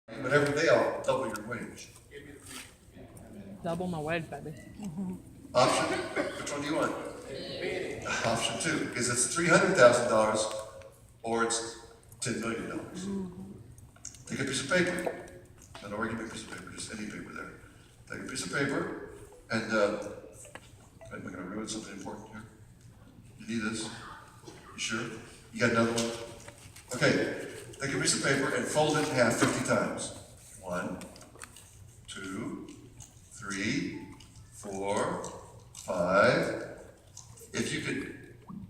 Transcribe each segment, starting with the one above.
But every day I'll double your wage. Double my wage, baby. Option, which one do you want? Option two, because it's $300,000 or it's $10 million. Take a piece of paper, an argument piece of paper, just any paper there. Take a piece of paper and, am I going to ruin something important here? You need this? You sure? You got another one? Okay, take a piece of paper and fold it in half 50 times. 1, 2, 3, 4, 5. If you could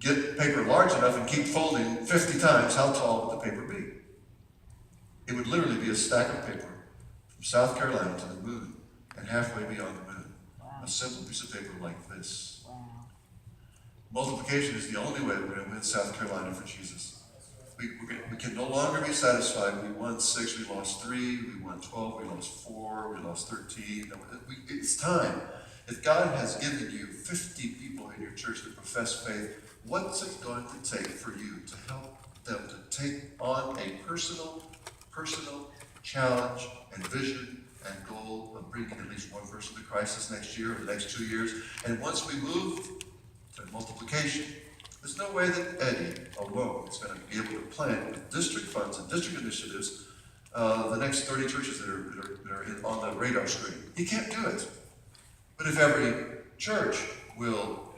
get paper large enough and keep folding 50 times, how tall would the paper be? It would literally be a stack of paper from South Carolina to the moon and halfway beyond the moon. A simple piece of paper like this. Multiplication is the only way we're going to win South Carolina for Jesus. We can no longer be satisfied. We won 6, we lost 3, we won 12, we lost 4, we lost 13. It's time. If God has given you 50 people in your church that profess faith, what's it going to take for you to help them to take on a personal challenge and vision and goal of bringing at least one person to Christ this next year or the next 2 years? And once we move to multiplication, there's no way that Eddie alone is going to be able to plan with district funds and district initiatives the next 30 churches that are on the radar screen. He can't do it. But if every church will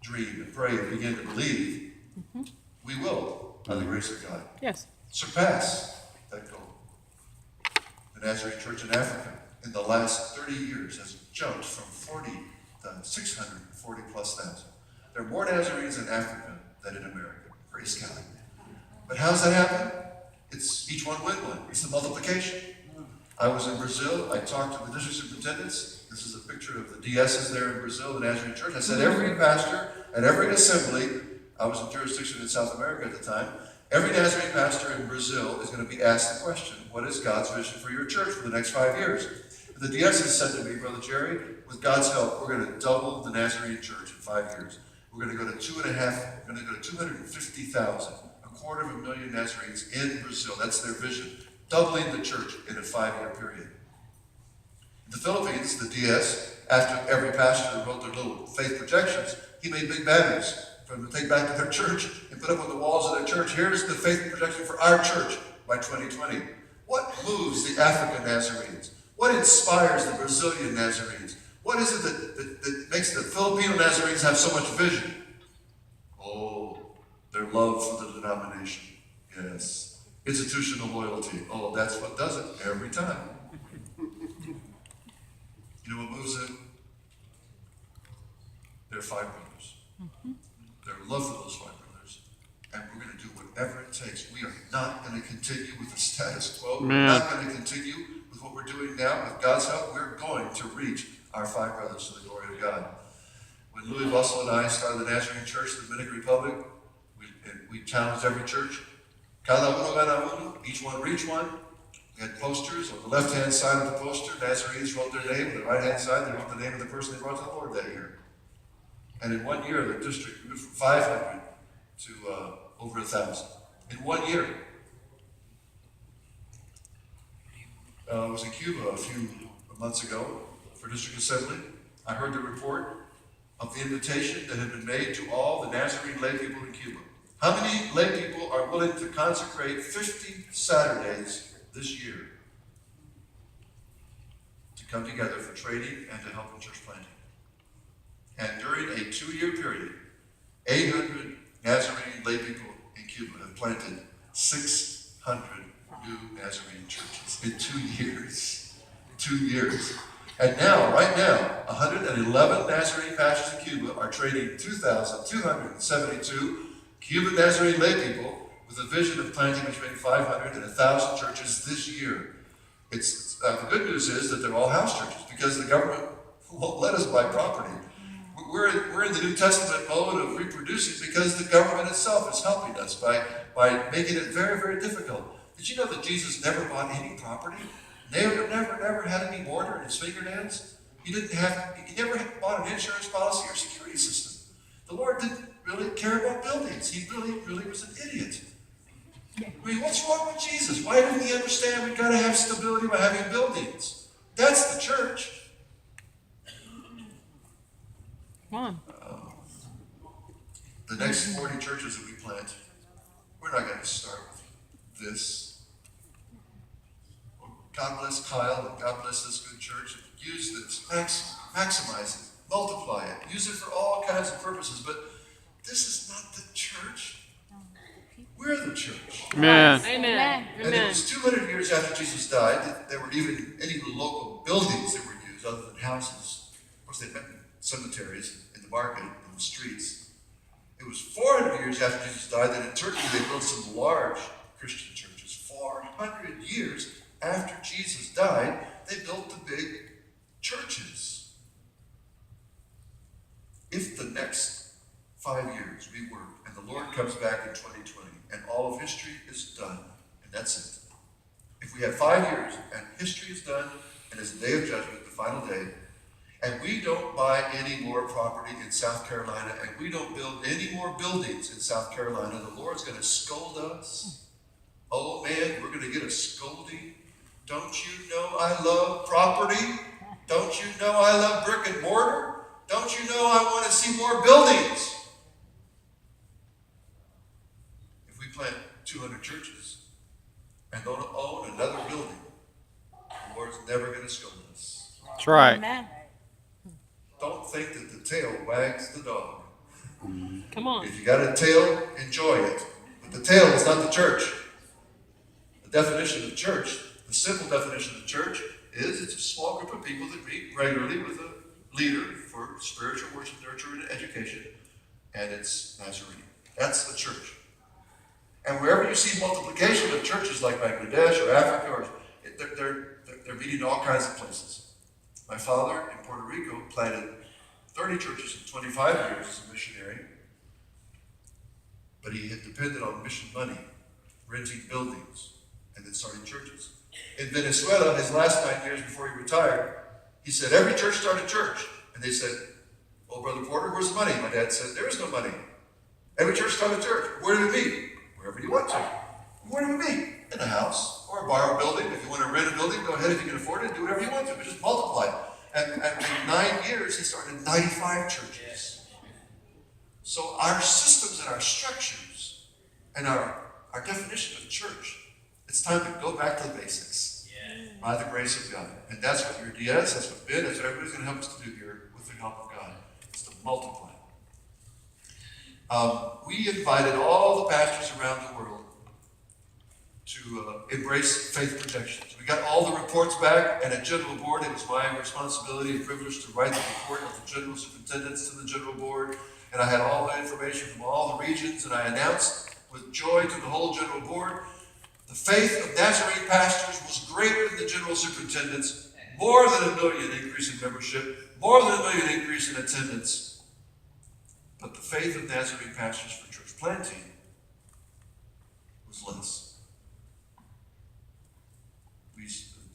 dream and pray and begin to believe, we will, by the grace of God, Yes. surpass that goal. The Nazarene Church in Africa in the last 30 years has jumped from 40 to 640 plus thousand. There are more Nazarenes in Africa than in America. Praise God. But how's that happen? It's each one win one. It's the multiplication. I was in Brazil. I talked to the district superintendents. This is a picture of the DSs there in Brazil, the Nazarene Church. I said every pastor at every assembly, I was in jurisdiction in South America at the time, every Nazarene pastor in Brazil is going to be asked the question, what is God's vision for your church for the next 5 years? The DSs said to me, Brother Jerry, with God's help, we're going to double the Nazarene Church in 5 years. We're going to go to 250,000, 250,000 Nazarenes in Brazil. That's their vision, doubling the church in a 5-year period. In the Philippines, the DS, after every pastor wrote their little faith projections, he made big banners for them to take back to their church and put up on the walls of their church. Here's the faith projection for our church by 2020. What moves the African Nazarenes? What inspires the Brazilian Nazarenes? What is it that makes the Filipino Nazarenes have so much vision? Oh, their love for the denomination. Yes. Institutional loyalty. Oh, that's what does it every time. You know what moves it? Their 5 brothers. Their love for those 5 brothers. And we're going to do whatever it takes. We are not going to continue with the status quo. We're not going to continue with what we're doing now. With God's help, we're going to reach our 5 brothers to the glory of God. When Louis Russell and I started the Nazarene Church in the Dominican Republic, we challenged every church. Cada uno gana uno, each one reach one. We had posters. On the left-hand side of the poster, Nazarenes wrote their name. On the right-hand side, they wrote the name of the person they brought to the Lord that year. And in 1 year, the district grew from 500 to over 1,000. In 1 year. I was in Cuba a few months ago for district assembly. I heard the report of the invitation that had been made to all the Nazarene lay people in Cuba. How many lay people are willing to consecrate 50 Saturdays this year to come together for training and to help in church planting? And during a 2-year period, 800 Nazarene lay people in Cuba have planted 600 new Nazarene churches in 2 years. 2 years. And now, right now, 111 Nazarene pastors in Cuba are training 2,272 Cuban Nazarene lay people with a vision of planting between 500 and 1,000 churches this year. The good news is that they're all house churches because the government won't let us buy property. We're in the New Testament mode of reproducing because the government itself is helping us by making it very, very difficult. Did you know that Jesus never bought any property? Never had any mortar in his fingernails? He never bought an insurance policy or security system. The Lord didn't really care about buildings. He really was an idiot. I mean, what's wrong with Jesus? Why didn't he understand we've got to have stability by having buildings? That's the church. Come on. The next 40 churches that we plant, we're not going to start with this. Well, God bless Kyle and God bless this good church. Use this, maximize it, multiply it, use it for all kinds of purposes. But this is not the church. We're the church. Amen. Amen. And it was 200 years after Jesus died that there were even any local buildings that were used other than houses. Of course, they meant cemeteries in the market, in the streets. It was 400 years after Jesus died that in Turkey they built some large Christian churches. 400 years after Jesus died, they built the big churches. If the next 5 years we work and the Lord comes back in 2020 and all of history is done, and that's it. If we have 5 years and history is done and it's the day of judgment, the final day, and we don't buy any more property in South Carolina and we don't build any more buildings in South Carolina, the Lord's going to scold us. Oh man, we're going to get a scolding. Don't you know I love property? Don't you know I love brick and mortar? Don't you know I want to see more buildings? If we plant 200 churches and don't own another building, the Lord's never going to scold us. That's right. Amen. Don't think that the tail wags the dog. Come on. If you got a tail, enjoy it. But the tail is not the church. The definition of church, the simple definition of church, is it's a small group of people that meet regularly with a leader for spiritual worship, nurture, and education, and it's Nazarene. That's the church. And wherever you see multiplication of churches like Bangladesh or Africa, or they're meeting in all kinds of places. My father in Puerto Rico planted 30 churches in 25 years as a missionary, but he had depended on mission money, renting buildings, and then starting churches. In Venezuela, his last 9 years before he retired, he said, every church started a church. And they said, well, Brother Porter, where's the money? My dad said, there is no money. Every church started a church. Where do we meet? Wherever you want to. Where do we meet? In a house or a borrowed building. If you want to rent a building, go ahead if you can afford it. Do whatever you want to, but just multiply. And in 9 years, he started 95 churches. So our systems and our structures and our definition of church, it's time to go back to the basics. By the grace of God. And that's what your DS, that's what Ben, that's what everybody's going to help us to do here with the help of God. It's to multiply. We invited all the pastors around the world to embrace faith projections. We got all the reports back, and at General Board, it was my responsibility and privilege to write the report of the General Superintendents to the General Board, and I had all the information from all the regions, and I announced with joy to the whole General Board, the faith of Nazarene pastors was greater than the General Superintendents, more than 1 million increase in membership, more than 1 million increase in attendance. But the faith of Nazarene pastors for church planting was less.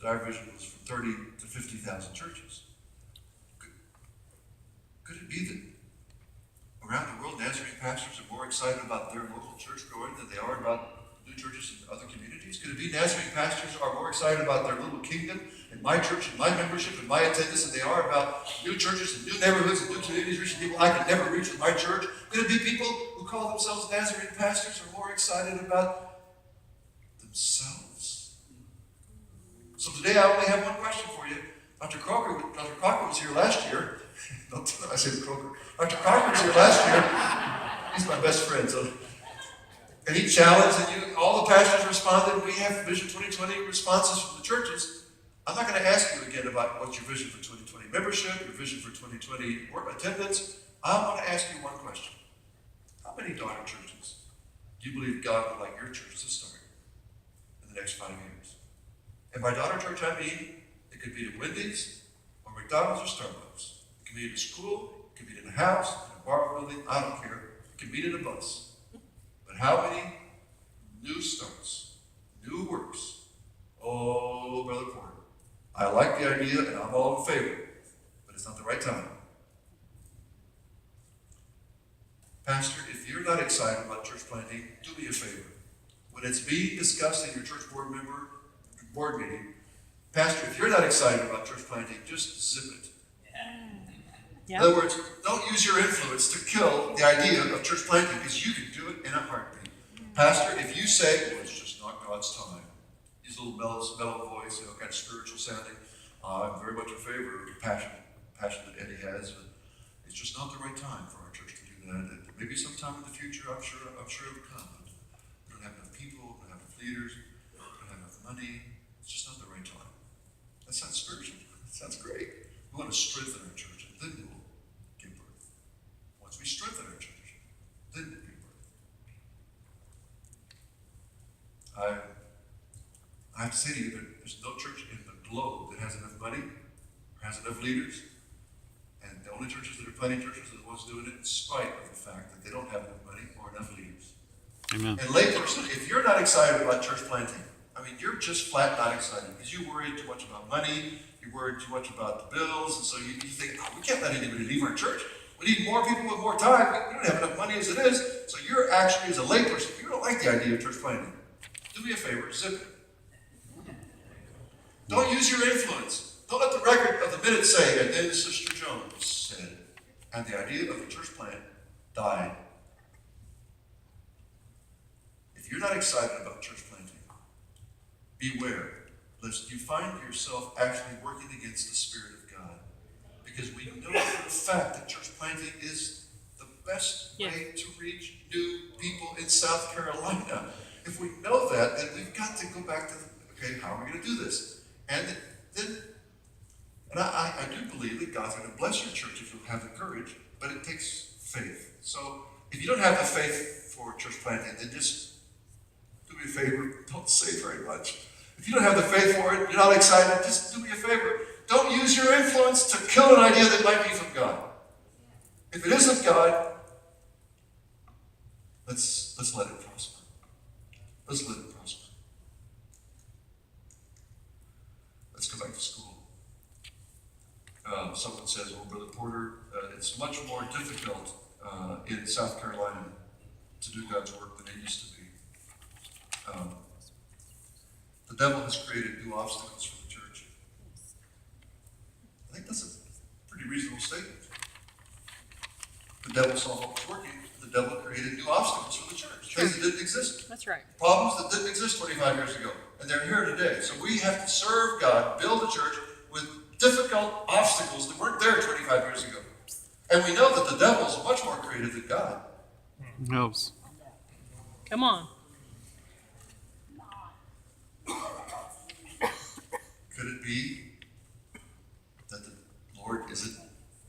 Our vision was from 30 to 50,000 churches. Could it be that around the world, Nazarene pastors are more excited about their local church growing than they are about new churches in other communities? Could it be Nazarene pastors are more excited about their little kingdom and my church and my membership and my attendance than they are about new churches and new neighborhoods and new communities reaching people I could never reach with my church? Could it be people who call themselves Nazarene pastors are more excited about themselves? So today I only have one question for you. Dr. Crocker was here last year. I said Crocker. Dr. Crocker was here last year. He's my best friend. And he challenged, and all the pastors responded. We have Vision 2020 responses from the churches. I'm not going to ask you again about what's your vision for 2020 membership, your vision for 2020 work attendance. I want to ask you one question. How many daughter churches do you believe God would like your church to start in the next 5 years? And by daughter church, I mean it could be at Wendy's or McDonald's or Starbucks. It can be in a school, it can be in a house, in a bar building, I don't care. It can be in a bus. But how many new starts, new works? Oh, Brother Porter, I like the idea and I'm all in favor, but it's not the right time. Pastor, if you're not excited about church planting, do me a favor. when it's being discussed in your church board meeting, Pastor, if you're not excited about church planting, just zip it. In other words, don't use your influence to kill the idea of church planting, because you can do it in a heartbeat. Pastor, if you say, well, it's just not God's time, these little mellow voice, kind of spiritual sounding, I'm very much in favor of the passion that Eddie has, but it's just not the right time for our church to do that. And maybe sometime in the future, I'm sure it'll come. But we don't have enough people, we don't have enough leaders, we don't have enough money. It's just not the right time. That sounds spiritual. That sounds great. We want to strengthen our church, and then we'll give birth. Once we strengthen our church, then we'll give birth. I have to say to you that there's no church in the globe that has enough money or has enough leaders. And the only churches that are planting churches are the ones doing it in spite of the fact that they don't have enough money or enough leaders. Amen. And layperson, if you're not excited about church planting, I mean, you're just flat not excited because you worry too much about money, you worry too much about the bills, and so you think, we can't let anybody leave our church. We need more people with more time. We don't have enough money as it is. So you're actually, as a layperson, if you don't like the idea of church planting, do me a favor, zip it. Don't use your influence. Don't let the record of the minute say, and then Sister Jones said, and the idea of the church plant died. If you're not excited about church planting, beware lest you find yourself actually working against the Spirit of God. Because we know for a fact that church planting is the best way to reach new people in South Carolina. If we know that, then we've got to go back to, okay, how are we going to do this? And then, I do believe that God's going to bless your church if you have the courage, but it takes faith. So if you don't have the faith for church planting, then just do me a favor, don't say very much. If you don't have the faith for it, you're not excited, just do me a favor. Don't use your influence to kill an idea that might be from God. If it isn't God, let's let it prosper. Let's let it prosper. Let's go back to school. Someone says, well, Brother Porter, it's much more difficult in South Carolina to do God's work than it used to be. The devil has created new obstacles for the church. I think that's a pretty reasonable statement. The devil saw what was working. The devil created new obstacles for the church. Things that didn't exist. That's right. Problems that didn't exist 25 years ago. And they're here today. So we have to serve God, build a church with difficult obstacles that weren't there 25 years ago. And we know that the devil is much more creative than God. Knows. Come on. Could it be that the Lord isn't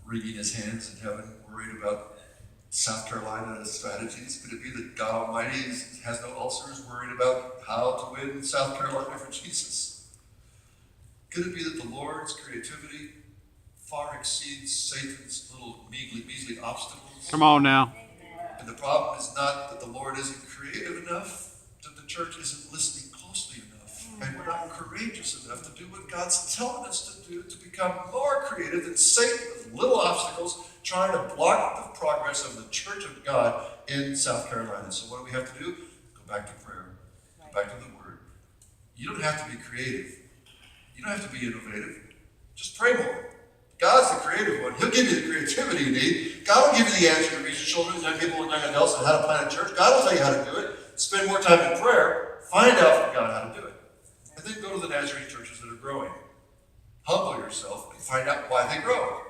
wringing his hands in heaven, worried about South Carolina's strategies? Could it be that God Almighty has no ulcers, worried about how to win South Carolina for Jesus? Could it be that the Lord's creativity far exceeds Satan's little measly obstacles? Come on now. And the problem is not that the Lord isn't creative enough, that the church isn't listening closely enough, and we're not courageous enough to do what God's telling us to do to become more creative than Satan with little obstacles trying to block the progress of the church of God in South Carolina. So what do we have to do? Go back to prayer. Go back to the Word. You don't have to be creative. You don't have to be innovative. Just pray more. God's the creative one. He'll give you the creativity you need. God will give you the answer to reach children, young people, and young adults on how to plant a church. God will tell you how to do it. Spend more time in prayer. Find out from God how to do it. And then go to the Nazarene churches that are growing. Humble yourself and find out why they grow.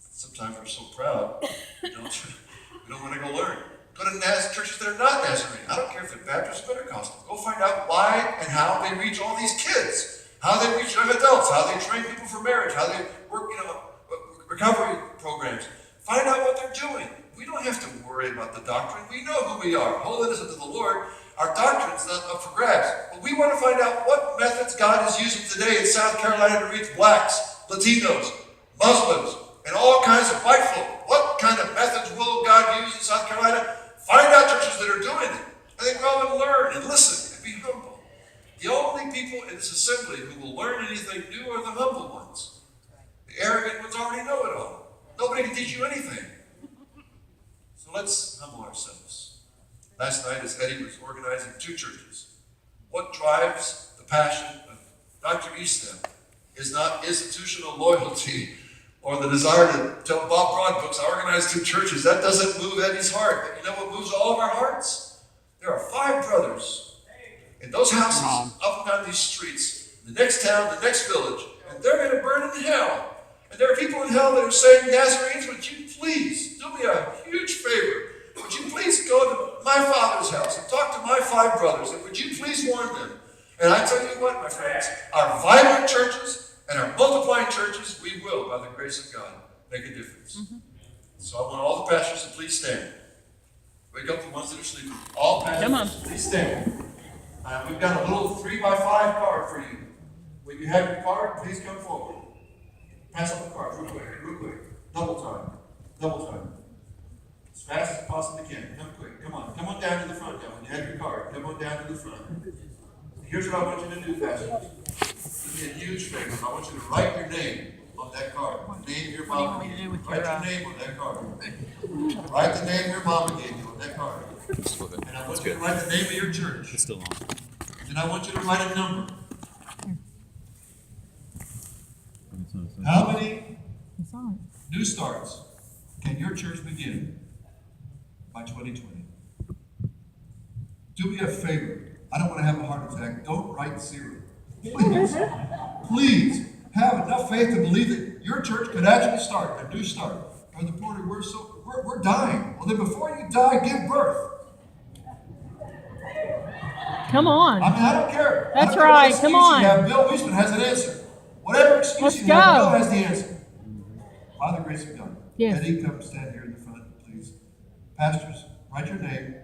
Sometimes we're so proud, we don't want to go learn. Go to churches that are not Nazarene. I don't care if they're Baptist or Pentecostal. Go find out why and how they reach all these kids. How they reach young adults, how they train people for marriage, how they work, recovery programs. Find out what they're doing. We don't have to worry about the doctrine. We know who we are. Holiness unto the Lord. Our doctrine's not up for grabs. But we want to find out what methods God is using today in South Carolina to reach blacks, Latinos, Muslims, and all kinds of white folk. What kind of methods will God use in South Carolina? Find out churches that are doing it. And then go and learn and listen and be humble. The only people in this assembly who will learn anything new are the humble ones. The arrogant ones already know it all. Nobody can teach you anything. So let's humble ourselves. last night as Eddie was organizing 2 churches. What drives the passion of Dr. Eastham is not institutional loyalty or the desire to tell Bob Broadbooks, I organized 2 churches. That doesn't move Eddie's heart. But you know what moves all of our hearts? There are 5 brothers in those houses up and down these streets, the next town, the next village, and they're going to burn in hell. And there are people in hell that are saying, Nazarenes, would you please do me a huge favor? Would you please go to my father's house and talk to my 5 brothers? And would you please warn them? And I tell you what, my friends, our vibrant churches and our multiplying churches, we will, by the grace of God, make a difference. So I want all the pastors to please stand. Wake up the ones that are sleeping. All pastors, Come on. please stand. We've got a little 3x5 card for you. When you have your card, please come forward. Pass up the card real quick. Double time. As fast as you possibly can. Come quick. Come on down to the front now. When you have your card, come on down to the front. Here's what I want you to do, Pastor. Do me a huge favor. I want you to write your name on that card. The name your mama gave you. Write your name on that card. Write the name your mama gave you on that card. And I want you to write the name of your church. It's still on. And I want you to write a number. How many new starts can your church begin by 2020? Do me a favor. I don't want to have a heart attack. Don't write 0. Please have enough faith to believe that your church could actually start a new start. Brother Porter, we're dying. Well, then before you die, give birth. Come on. I mean, I don't care. That's I don't care what right. excuse Come on. You have. Bill Wiesman has an answer. Whatever excuse Let's you have, go. Bill has the answer. By the grace of God. Yes. Eddie, come stand here in the front, please. Pastors, write your name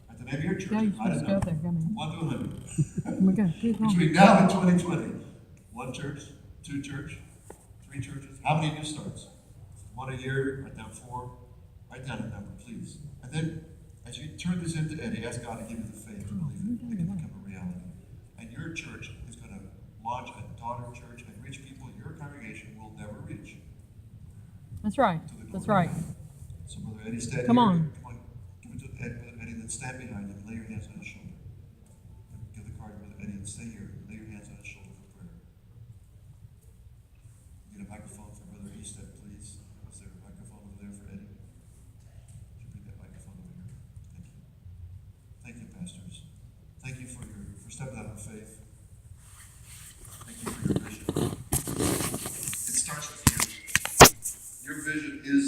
at the name of your church. Yeah, you I don't just go know. there. Come on. 1 to 100. Oh my God. Keep going. Between now and 2020. 1 church, 2 church, 3 churches. How many new starts? 1 a year, write down 4. Write down a number, please. And then, as you turn this into Eddie, ask God to give you the faith to believe it can become a reality. And your church is going to launch a daughter church and reach people your congregation will never reach. That's right. To the That's glory right. of God. So, Brother Eddie, stand Come here. on. Give it to Eddie, then stand behind him and lay your hands on his shoulder. Give the card to Brother Eddie and stay here. Lay your hands on his shoulder for prayer. Get a microphone for Brother Easton, please. Is there a microphone over there for Eddie? Could you bring that microphone over here? Thank you. Thank you, pastors. Thank you for stepping out in faith.